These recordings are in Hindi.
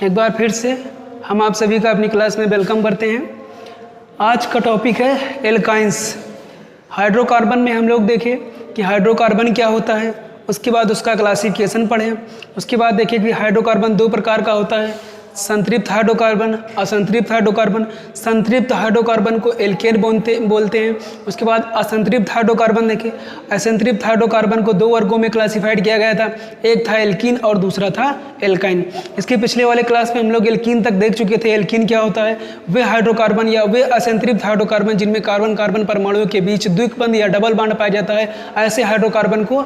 एक बार फिर से हम आप सभी का अपनी क्लास में वेलकम करते हैं। आज का टॉपिक है एल्काइंस। हाइड्रोकार्बन में हम लोग देखें कि हाइड्रोकार्बन क्या होता है, उसके बाद उसका क्लासिफिकेशन पढ़ें। उसके बाद देखें कि हाइड्रोकार्बन दो प्रकार का होता है, संतृप्त हाइड्रोकार्बन, असंतृप्त हाइड्रोकार्बन। संतृप्त हाइड्रोकार्बन को एल्केन बोलते हैं। उसके बाद असंतृप्त हाइड्रोकार्बन देखें। असंतृप्त हाइड्रोकार्बन को दो वर्गों में क्लासिफाइड किया गया था, एक था एल्कीन और दूसरा था एल्काइन। इसके पिछले वाले क्लास में हम लोग एल्कीन तक देख चुके थे। एल्कीन क्या होता है? वे हाइड्रोकार्बन या वे असंतृप्त हाइड्रोकार्बन जिनमें कार्बन कार्बन परमाणुओं के बीच द्विबंध या डबल बॉन्ड पाया जाता है, ऐसे हाइड्रोकार्बन को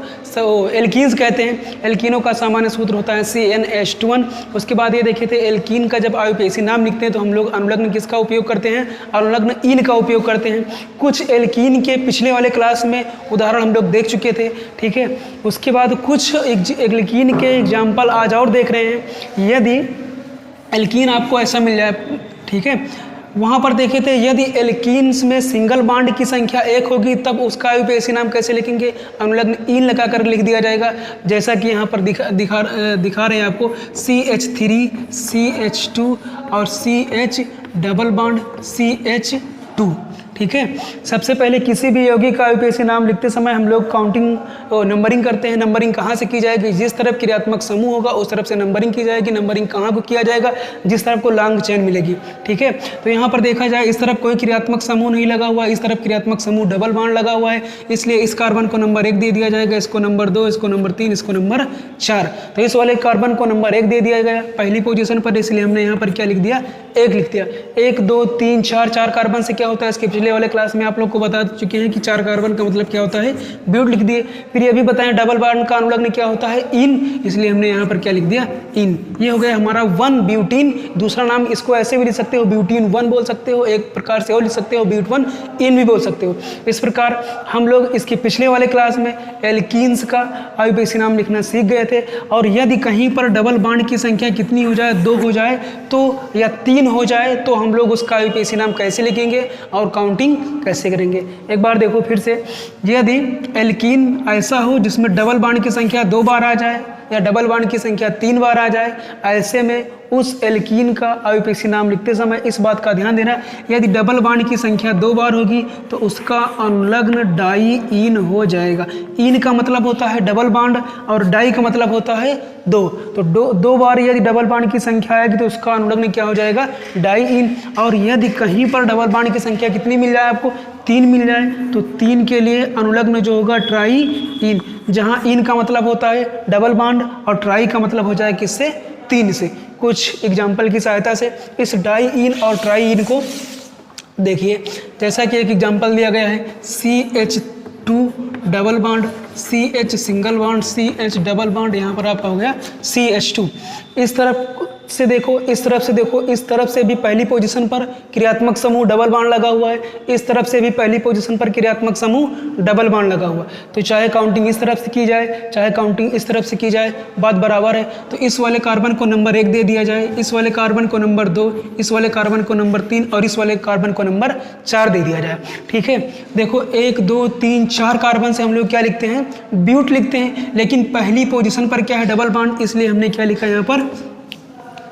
एल्कीन्स कहते हैं। एल्कीनों का सामान्य सूत्र होता है CnH2n। उसके बाद ये देखे थे एल्कीन का जब आयुपेसी नाम लिखते हैं तो हम लोग अनुलग्न किसका उपयोग करते हैं? अनुलग्न इन का उपयोग करते हैं। कुछ एल्कीन के पिछले वाले क्लास में उदाहरण हम लोग देख चुके थे, ठीक है। उसके बाद कुछ एल्कीन के एग्जाम्पल आज और देख रहे हैं। यदि एल्कीन आपको ऐसा मिल जाए, ठीक है, वहाँ पर देखे थे यदि एल्कीन्स में सिंगल बॉन्ड की संख्या 1 होगी तब उसका आयुपेसी नाम कैसे लिखेंगे? अनुलग्न इन लगाकर लिख दिया जाएगा, जैसा कि यहाँ पर दिखा रहे हैं आपको CH3 CH2 और CH डबल बॉन्ड CH2, ठीक है। सबसे पहले किसी भी यौगिक का आयुपेसी नाम लिखते समय हम लोग नंबरिंग करते हैं। नंबरिंग कहाँ से की जाएगी? जिस तरफ क्रियात्मक समूह होगा उस तरफ से नंबरिंग की जाएगी। नंबरिंग कहाँ को किया जाएगा? जिस तरफ को लॉन्ग चेन मिलेगी, ठीक है। तो यहाँ पर देखा जाए इस तरफ कोई क्रियात्मक समूह नहीं लगा हुआ, इस तरफ क्रियात्मक समूह डबल बॉन्ड लगा हुआ है, इसलिए इस कार्बन को नंबर 1 दे दिया जाएगा, इसको नंबर 2, इसको नंबर 3, इसको नंबर 4। तो इस वाले कार्बन को नंबर 1 दे दिया गया पहली पोजीशन पर, इसलिए हमने यहाँ पर क्या लिख दिया? 1 लिख दिया। 1 2 3 4 4 कार्बन से क्या होता है? इसके पिछले वाले क्लास में आप लोग को बता चुके हैं कि 4 कार्बन का मतलब क्या होता है? ब्यूट लिख दिए। फिर ये भी बताएं डबल बॉन्ड का अनुलग्न क्या होता है? इन, इसलिए हमने यहाँ पर क्या लिख दिया? इन। ये हो गया हमारा 1 ब्यूटीन। दूसरा नाम इसको ऐसे भी लिख सकते हो, ब्यूटीन 1 बोल सकते हो, एक प्रकार से और लिख सकते हो ब्यूट 1 इन भी बोल सकते हो। इस प्रकार हम लोग इसके पिछले वाले क्लास में एल्कीन्स का आयुपेसी नाम लिखना सीख गए थे। और यदि कहीं पर डबल बॉन्ड की संख्या कितनी हो जाए, 2 हो जाए तो, या 3 हो जाए तो हम लोग उसका आयुपेसी नाम कैसे लिखेंगे और काउंटिंग कैसे करेंगे? एक बार देखो फिर से, यदि एल्कीन ऐसा हो जिसमें डबल बॉन्ड की संख्या 2 बार आ जाए या डबल बॉन्ड की संख्या 3 बार आ जाए, ऐसे में उस एल्कीन का आयुपेसी नाम लिखते समय इस बात का ध्यान देना, यदि डबल बॉन्ड की संख्या 2 बार होगी तो उसका अनुलग्न डाई इन हो जाएगा। इन का मतलब होता है डबल बॉन्ड और डाई का मतलब होता है 2। तो 2 बार यदि डबल बॉन्ड की संख्या आएगी तो उसका अनुलग्न क्या हो जाएगा? डाई इन। और यदि कहीं पर डबल बॉन्ड की संख्या कितनी मिल जाए आपको? 3 मिल जाए तो 3 के लिए अनुलग्न जो होगा ट्राई इन, जहाँ इन का मतलब होता है डबल बॉन्ड और ट्राई का मतलब हो जाए किससे? 3 से। कुछ एग्जाम्पल की सहायता से इस डाई इन और ट्राई इन को देखिए, जैसा कि एक एग्जाम्पल दिया गया है CH2 double bond, CH single bond, CH double bond, यहाँ पर आपका हो गया CH2। इस तरफ से देखो, इस तरफ से देखो, इस तरफ से भी पहली पोजीशन पर क्रियात्मक समूह डबल बॉन्ड लगा हुआ है, इस तरफ से भी पहली पोजीशन पर क्रियात्मक समूह डबल बॉन्ड लगा हुआ है। तो चाहे काउंटिंग इस तरफ से की जाए चाहे काउंटिंग इस तरफ से की जाए, बात बराबर है। तो इस वाले कार्बन को नंबर 1 दे दिया जाए, इस वाले कार्बन को नंबर 2, इस वाले कार्बन को नंबर 3 और इस वाले कार्बन को नंबर 4 दे दिया जाए, ठीक है। देखो 1 2 3 4 कार्बन से हम लोग क्या लिखते हैं? ब्यूट लिखते हैं, लेकिन पहली पोजीशन पर क्या है? डबल बॉन्ड, इसलिए हमने क्या लिखा यहाँ पर?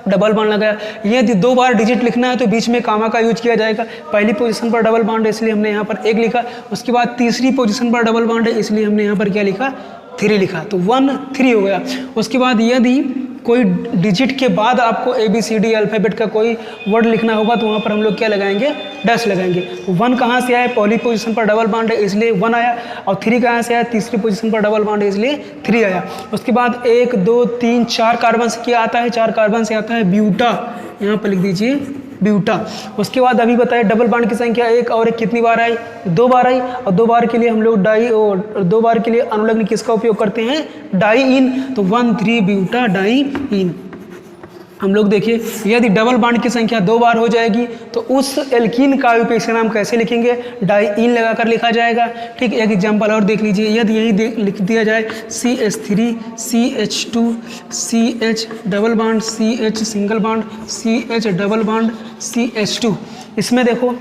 डबल बॉन्ड लगाया। यदि 2 बार डिजिट लिखना है तो बीच में कामा का यूज किया जाएगा। पहली पोजीशन पर डबल बॉन्ड है इसलिए हमने यहाँ पर 1 लिखा। उसके बाद तीसरी पोजीशन पर डबल बॉन्ड है इसलिए हमने यहाँ पर क्या लिखा? 3 लिखा। तो 1 3 हो गया। उसके बाद यदि कोई डिजिट के बाद आपको ABCD अल्फ़ाबेट का कोई वर्ड लिखना होगा तो वहाँ पर हम लोग क्या लगाएंगे? डैश लगाएंगे। 1 कहाँ से आया? पहली पोजीशन पर डबल बॉन्ड है इसलिए 1 आया। और 3 कहाँ से आया? तीसरी पोजीशन पर डबल बॉन्ड है इसलिए 3 आया। उसके बाद 1 2 3 4 कार्बन से क्या आता है? 4 कार्बन से आता है ब्यूटा, यहाँ पर लिख दीजिए ब्यूटा। उसके बाद अभी बताए डबल बॉन्ड की संख्या 1 और 1 कितनी बार आई? 2 बार आई। और 2 बार के लिए हम लोग 2 बार के लिए अनुलग्न किसका उपयोग करते हैं? डाई इन। तो 1 3 ब्यूटा डाई इन। हम लोग देखिए, यदि डबल बॉन्ड की संख्या 2 बार हो जाएगी तो उस एल्कीन का आयुपेसी नाम कैसे लिखेंगे? डाई इन लगाकर लिखा जाएगा, ठीक। एक एग्जांपल और देख लीजिए, यदि यही लिख दिया जाए CH3 CH2 CH double bond CH single bond CH double bond CH2। इसमें देखो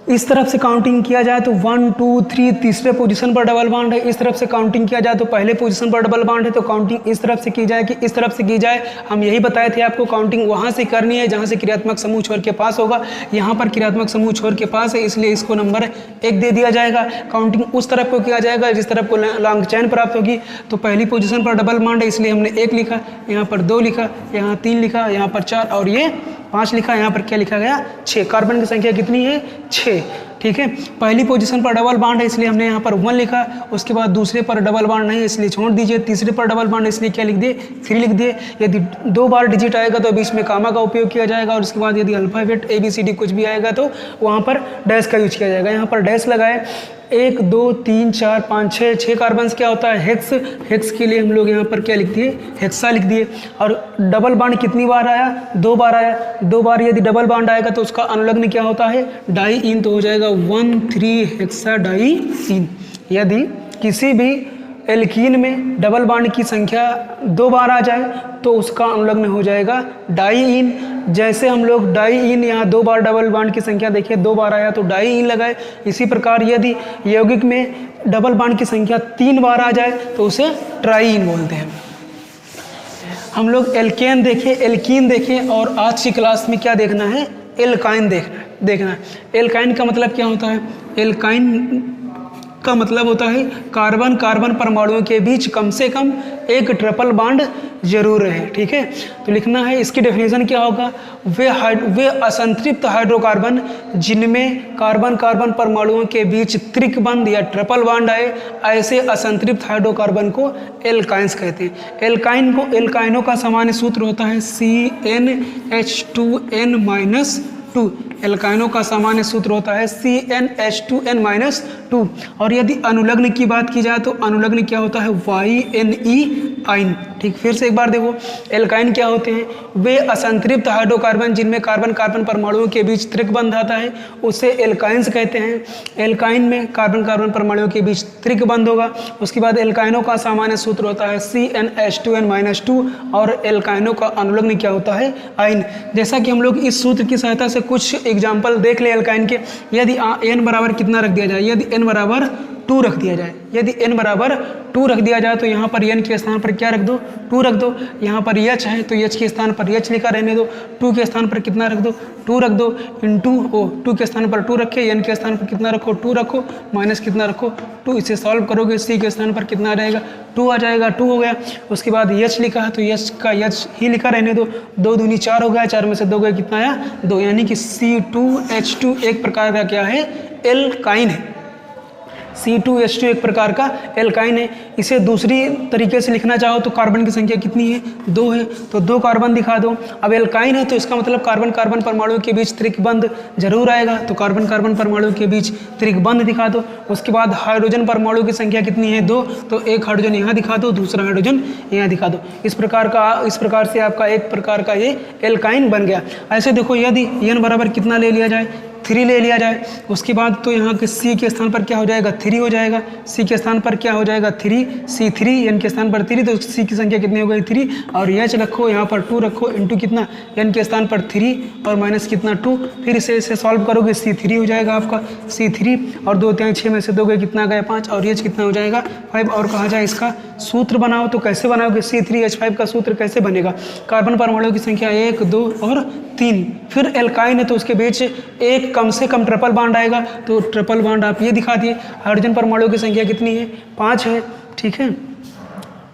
इस तरफ से काउंटिंग किया जाए तो 1 2 3 तीसरे पोजीशन पर डबल बॉन्ड है। इस तरफ से काउंटिंग किया जाए तो पहले पोजीशन पर डबल बॉन्ड है। तो काउंटिंग इस तरफ से की जाए कि इस तरफ से की जाए, हम यही बताए थे आपको। काउंटिंग वहाँ से करनी है जहाँ से क्रियात्मक समूह छोर के पास होगा। यहाँ पर क्रियात्मक समूह छोर के पास है, इसलिए इसको नंबर 1 दे दिया जाएगा। काउंटिंग उस तरफ को किया जाएगा जिस तरफ को लॉन्ग चैन प्राप्त होगी। तो पहली पोजीशन पर डबल बॉन्ड है, इसलिए हमने 1 लिखा, यहाँ पर 2 लिखा, यहाँ 3 लिखा, यहाँ पर 4 और ये 5 लिखा। यहाँ पर क्या लिखा गया? 6। कार्बन की संख्या कितनी है? 6। ठीक है, पहली पोजीशन पर डबल बॉन्ड है इसलिए हमने यहाँ पर 1 लिखा। उसके बाद दूसरे पर डबल बॉन्ड नहीं है इसलिए छोड़ दीजिए। तीसरे पर डबल बॉन्ड है इसलिए क्या लिख दिए? 3 लिख दिए। यदि 2 बार डिजिट आएगा तो बीच में कामा का उपयोग किया जाएगा, और उसके बाद यदि अल्फाबेट ABCD कुछ भी आएगा तो वहाँ पर डैश का यूज किया जाएगा। यहाँ पर डैश लगाए। 1 2 3 4 5 6 कार्बन क्या होता है? हेक्स। हेक्स के लिए हम लोग यहाँ पर क्या लिख दिए? हेक्सा लिख दिए। और डबल बॉन्ड कितनी बार आया? 2 बार आया। 2 बार यदि डबल बॉन्ड आएगा तो उसका अनुलग्न क्या होता है? डाई-इन। तो हो जाएगा 1 3 हेक्सा डाई-इन। यदि किसी भी एल्कीन में डबल बॉन्ड की संख्या 2 बार आ जाए तो उसका अनुलग्न हो जाएगा डाई-इन। जैसे हम लोग डाई-इन यहाँ 2 बार डबल बॉन्ड की संख्या देखिए 2 बार आया तो डाई-इन लगाए। इसी प्रकार यदि यौगिक में डबल बॉन्ड की संख्या 3 बार आ जाए तो उसे ट्राई-इन बोलते हैं। हम लोग एल्केन देखें, एल्कीन देखें, और आज की क्लास में क्या देखना है? एल्काइन देखना है। एल्काइन का मतलब क्या होता है? एल्काइन का मतलब होता है कार्बन कार्बन परमाणुओं के बीच कम से कम एक ट्रिपल बॉन्ड जरूर रहे। ठीक है, तो लिखना है। इसकी डेफिनेशन क्या होगा? वे असंतृप्त हाइड्रोकार्बन जिनमें कार्बन कार्बन परमाणुओं के बीच त्रिकबंध या ट्रिपल बॉन्ड आए, ऐसे असंतृप्त हाइड्रोकार्बन को एल्काइंस कहते हैं। एल्काइनों का सामान्य सूत्र होता है CnH2n-2। एल्काइनों का सामान्य सूत्र होता है CnH2n-2। और यदि अनुलग्न की बात की जाए तो अनुलग्न क्या होता है? YnE-आइन। ठीक, फिर से एक बार देखो, एल्काइन क्या होते हैं? वे असंतृप्त हाइड्रोकार्बन जिनमें कार्बन कार्बन परमाणुओं के बीच त्रिकबंध आता है, उसे एल्काइंस कहते हैं। एल्काइन में कार्बन कार्बन परमाणुओं के बीच त्रिकबंध होगा। उसके बाद एल्काइनों का सामान्य सूत्र होता है CnH2n-2, और एल्काइनों का अनुलग्न क्या होता है? आइन। जैसा कि हम लोग इस सूत्र की सहायता से कुछ एग्जाम्पल देख ले एल्काइन के। यदि n बराबर कितना रख दिया जाए? यदि n बराबर 2 रख दिया जाए, यदि n बराबर 2 रख दिया जाए तो यहाँ पर n के स्थान पर क्या रख दो? 2 रख दो। यहाँ पर H है तो H के स्थान पर H लिखा रहने दो। 2 के स्थान पर कितना रख दो? 2 रख दो। इंटू 2 के स्थान पर 2 रखे, n के स्थान पर कितना रखो? 2 रखो, माइनस कितना रखो? 2। इसे सॉल्व करोगे C के स्थान पर कितना रहेगा? 2 आ जाएगा। 2 हो गया। उसके बाद H लिखा है तो H का H ही लिखा रहने दो। 2 दूनी 4 हो गया, 4 में से 2 गए, कितना आया? 2। यानी कि C2H2 एक प्रकार का क्या है? एल्काइन है। C2H2 एक प्रकार का एल्काइन है। इसे दूसरी तरीके से लिखना चाहो तो कार्बन की संख्या कितनी है? 2 है, तो 2 कार्बन दिखा दो। अब एल्काइन है तो इसका मतलब कार्बन कार्बन परमाणुओं के बीच त्रिकबंध जरूर आएगा, तो कार्बन कार्बन परमाणुओं के बीच त्रिकबंध दिखा दो। उसके बाद हाइड्रोजन परमाणु की संख्या कितनी है? 2, तो एक हाइड्रोजन यहाँ दिखा दो, दूसरा हाइड्रोजन यहाँ दिखा दो। इस प्रकार से आपका एक प्रकार का ये एल्काइन बन गया। ऐसे देखो, यदि n बराबर कितना ले लिया जाए? 3 ले लिया जाए। उसके बाद तो यहाँ के C के स्थान पर क्या हो जाएगा? 3 हो जाएगा। C के स्थान पर क्या हो जाएगा? 3, C3, n के स्थान पर 3, तो C की संख्या कितनी हो गई? 3। और H रखो, यहाँ पर 2 रखो, इंटू कितना? n के स्थान पर 3 और माइनस कितना? 2। फिर इसे सॉल्व करोगे, C3 हो जाएगा आपका। C3 और 2 3 6 में से 2 गए, कितना गया? 5। और H कितना हो जाएगा? 5। और कहा जाए इसका सूत्र बनाओ तो कैसे बनाओगे? C3H5 का सूत्र कैसे बनेगा? कार्बन परमाणुओं की संख्या 1 2 और 3। फिर एल्काइन है तो उसके बीच एक कम से कम ट्रिपल बॉन्ड आएगा, तो ट्रिपल बॉन्ड आप ये दिखा दिए। हाइड्रोजन परमाणुओं की संख्या कितनी है? 5 है। ठीक है,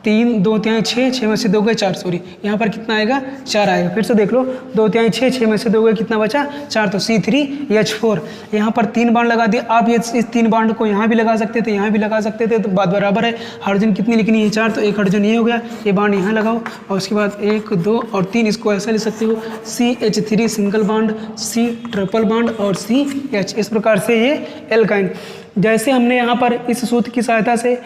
3 2 3 6, 6 में से 2 गए 4, सॉरी यहाँ पर कितना आएगा? 4 आएगा। फिर से देख लो, 2 3 6, 6 में से 2 गए, कितना बचा? 4, तो C3H4। यहाँ पर 3 बांड लगा दिए। आप ये इस 3 बांड को यहाँ भी लगा सकते थे, यहाँ भी लगा सकते थे, तो बात बराबर है। हाइड्रोजन कितनी लिखनी है? 4, तो एक हाइड्रोजन ये हो गया, ये बांड यहाँ लगाओ। और उसके बाद 1 2 और 3, इसको ऐसा लिख सकते हो CH3 single bond, C triple bond और CH। इस प्रकार से ये एल्काइन। जैसे हमने यहाँ पर इस सूत्र की सहायता से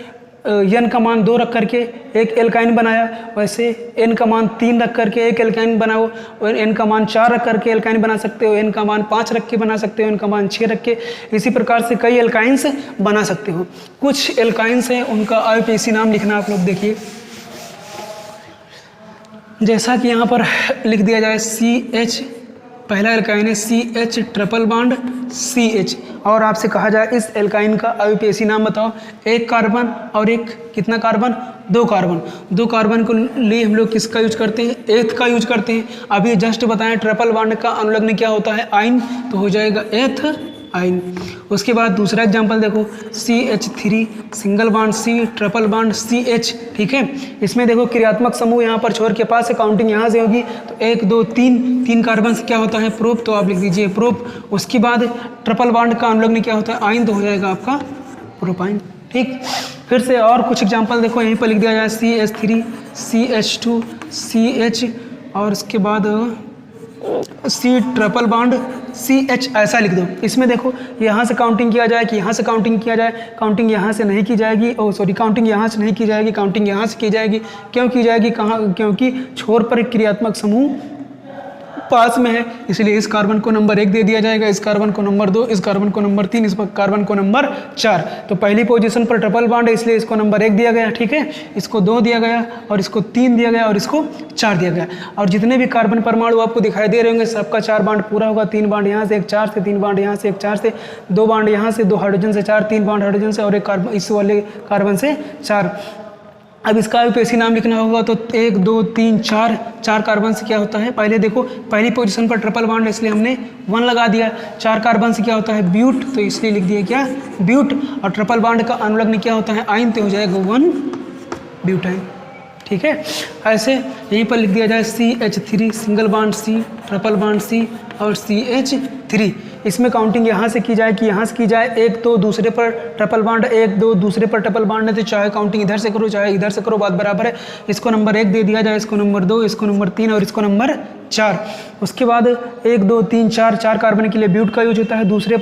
n का मान 2 रख करके एक एल्काइन बनाया, वैसे n का मान 3 रख करके एक एल्काइन बनाओ, और n का मान 4 रख करके एल्काइन बना सकते हो, n का मान 5 रख के बना सकते हो, n का मान 6 रख के। इसी प्रकार से कई एल्काइंस बना सकते हो। कुछ एल्काइंस हैं, उनका IUPAC नाम लिखना आप लोग देखिए। जैसा कि यहाँ पर लिख दिया जाए CH, पहला एल्काइन है CH ट्रिपल बॉन्ड CH, और आपसे कहा जाए इस एल्काइन का IUPAC नाम बताओ, एक कार्बन और एक कितना कार्बन, 2 कार्बन। 2 कार्बन को लिए हम लोग किसका यूज करते हैं, एथ का यूज करते हैं। अभी जस्ट बताएं ट्रिपल बॉन्ड का अनुलग्न क्या होता है, आइन, तो हो जाएगा एथ आइन। उसके बाद दूसरा एग्जांपल देखो, CH3 single bond C, triple bond CH, ठीक है। इसमें देखो क्रियात्मक समूह यहाँ पर छोर के पास है, काउंटिंग यहाँ से होगी, तो 1 2 3 कार्बन से क्या होता है, प्रोप, तो आप लिख दीजिए प्रोप। उसके बाद ट्रिपल बॉन्ड का अनुलग्न क्या होता है, आइन, तो हो जाएगा आपका प्रोपाइन, ठीक। फिर से और कुछ एग्जाम्पल देखो, यहीं पर लिख दिया जाए CH3 CH2 CH और उसके बाद C ट्रिपल बॉन्ड CH, ऐसा लिख दो। इसमें देखो यहाँ से काउंटिंग किया जाए कि यहाँ से काउंटिंग किया जाए, काउंटिंग यहाँ से नहीं की जाएगी, काउंटिंग यहाँ से नहीं की जाएगी, काउंटिंग यहाँ से की जाएगी। क्यों की जाएगी, कहाँ, क्योंकि छोर पर क्रियात्मक समूह पास में है, इसलिए इस कार्बन को नंबर 1 दे दिया जाएगा, इस कार्बन को नंबर 2, इस कार्बन को नंबर 3, इस कार्बन को नंबर 4। तो पहली पोजीशन पर ट्रिपल बॉन्ड है, इसलिए इसको नंबर 1 दिया गया, ठीक है। इसको 2 दिया गया और इसको 3 दिया गया और इसको 4 दिया गया। और जितने भी कार्बन परमाणु आपको दिखाई दे रहे होंगे सबका 4 बॉन्ड पूरा होगा। 3 बॉन्ड यहाँ से, एक 4 से, 3 बॉन्ड यहाँ से, एक 4 से, 2 बॉन्ड यहाँ से, 2 हाइड्रोजन से 4, 3 बॉन्ड हाइड्रोजन से और एक कार्बन, इस वाले कार्बन से 4। अब इसका IUPAC नाम लिखना होगा, तो 1 2 3 4 कार्बन से क्या होता है, पहले देखो पहली पोजीशन पर ट्रिपल बॉन्ड है इसलिए हमने 1 लगा दिया। 4 कार्बन से क्या होता है, ब्यूट, तो इसलिए लिख दिया क्या, ब्यूट। और ट्रिपल बॉन्ड का अनुलग्न क्या होता है, आइन, तो हो जाएगा 1 ब्यूटाइन, ठीक है। ऐसे यहीं पर लिख दिया जाए CH3 single bond C, triple bond C और CH3। इसमें काउंटिंग यहाँ से की जाए कि यहाँ से की जाए, 1 2 दूसरे पर ट्रिपल बॉन्ड, 1 2 दूसरे पर ट्रिपल बॉन्ड है, तो चाहे काउंटिंग इधर से करो चाहे इधर से करो, बात बराबर है। इसको नंबर 1 दे दिया जाए, इसको नंबर 2, इसको नंबर 3 और इसको नंबर 4। उसके बाद 1 2 3 4 कार्बन के लिए ब्यूट का यूज होता है, दूसरे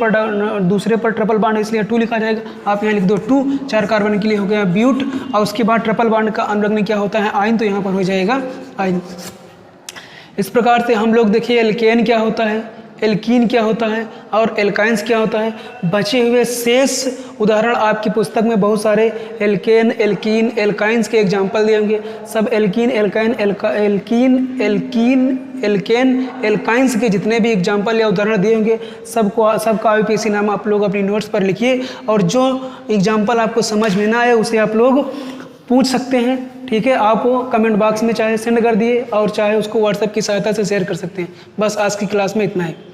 पर ट्रिपल बॉन्ड है इसलिए 2 लिखा जाएगा, आप यहाँ लिख दो 2। 4 कार्बन के लिए हो गया ब्यूट। और उसके बाद ट्रिपल बॉन्ड का अनुलग्न क्या होता है, आइन, तो यहाँ पर हो जाएगा आइन। इस प्रकार से हम लोग देखिए एल्केन क्या होता है, एल्कीन क्या होता है और एल्काइंस क्या होता है। बचे हुए शेष उदाहरण आपकी पुस्तक में बहुत सारे एल्केन, एल्कीन, एल्काइंस के एग्जाम्पल दिए होंगे। सब एल्कीन, एल्काइन, एल्केन, एल्काइंस के जितने भी एग्जाम्पल या उदाहरण दिए होंगे सबका IUPAC नाम आप लोग अपनी नोट्स पर लिखिए। और जो एग्जाम्पल आपको समझ में ना आए उसे आप लोग पूछ सकते हैं, ठीक है। आप कमेंट बॉक्स में चाहे सेंड कर दिए और चाहे उसको व्हाट्सएप की सहायता से शेयर कर सकते हैं। बस आज की क्लास में इतना है।